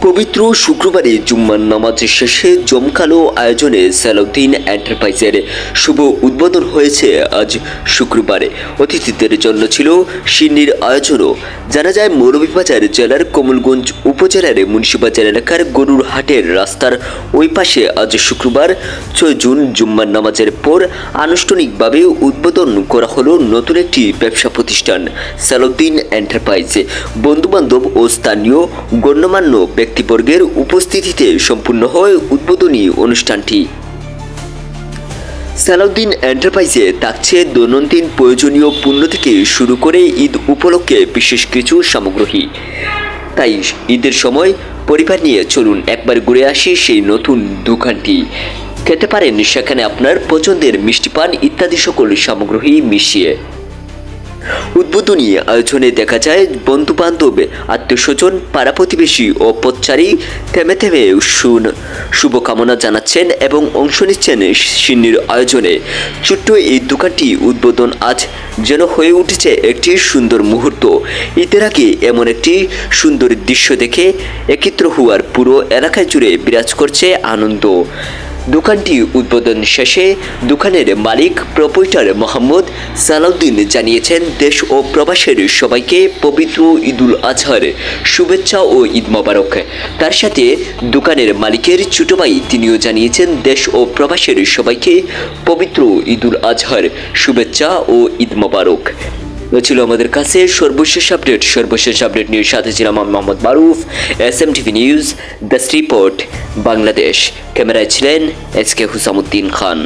পবিত্র শুক্রবারে জুম্মার নামাজ শেষে জমকালো আয়োজনে সালাউদ্দিন এন্টারপ্রাইজের শুভ উদ্বোধন হয়েছে আজ শুক্রবারে। অতিথিদের জন্য ছিল সিন্নির আয়োজনও। জানা যায়, মৌলভীবাজার জেলার কমলগঞ্জ উপজেলার মুন্সিবাজার এলাকার গরুর হাটের রাস্তার ওই পাশে আজ শুক্রবার 6 জুন জুম্মার নামাজের পর আনুষ্ঠানিকভাবে উদ্বোধন করা হলো নতুন একটি ব্যবসা প্রতিষ্ঠান সালাউদ্দিন এন্টারপ্রাইজ। বন্ধুবান্ধব ও স্থানীয় গণ্যমান্য ব্যক্তিবর্গের উপস্থিতিতে সম্পূর্ণ হয় উদ্বোধনী অনুষ্ঠানটি। সালাউদ্দিন এন্টারপ্রাইজে থাকছে দৈনন্দিন প্রয়োজনীয় পণ্য থেকে শুরু করে ঈদ উপলক্ষে বিশেষ কিছু সামগ্রী। তাই ঈদের সময় পরিবার নিয়ে চলুন একবার ঘুরে আসি সেই নতুন দোকানটি। খেতে পারেন সেখানে আপনার পছন্দের মিষ্টি পান ইত্যাদি সকল সামগ্রী মিশিয়ে। উদ্বোধনী আয়োজনে দেখা যায় বন্ধু বান্ধব, আত্মীয় স্বজন, পাড়া প্রতিবেশী ও পথচারী থেমে থেমে শুভকামনা জানাচ্ছেন এবং অংশ নিচ্ছেন সিন্নির আয়োজনে। ছোট্ট এই দোকানটি উদ্বোধন আজ যেন হয়ে উঠেছে একটি সুন্দর মুহূর্ত। ঈদের আগে এমন একটি সুন্দর দৃশ্য দেখে একত্র হওয়ার পুরো এলাকা জুড়ে বিরাজ করছে আনন্দ। দোকানটি উদ্বোধন শেষে দোকানের মালিক প্রোপাইটার মোহাম্মদ সালাউদ্দিন জানিয়েছেন, দেশ ও প্রবাসের সবাইকে পবিত্র ঈদুল আজহার শুভেচ্ছা ও ঈদ মোবারক। তার সাথে দোকানের মালিকের ছোট ভাই তিনিও জানিয়েছেন, দেশ ও প্রবাসের সবাইকে পবিত্র ঈদুল আজহার শুভেচ্ছা ও ঈদ মোবারক। ছিল আমাদের কাছে সর্বশেষ আপডেট নিয়ে সাথে ছিলাম আমি মোহাম্মদ মারুফ, SMTV news, the report, Bangladesh. ক্যামেরায় ছিলেন SK হুসামুদ্দিন খান।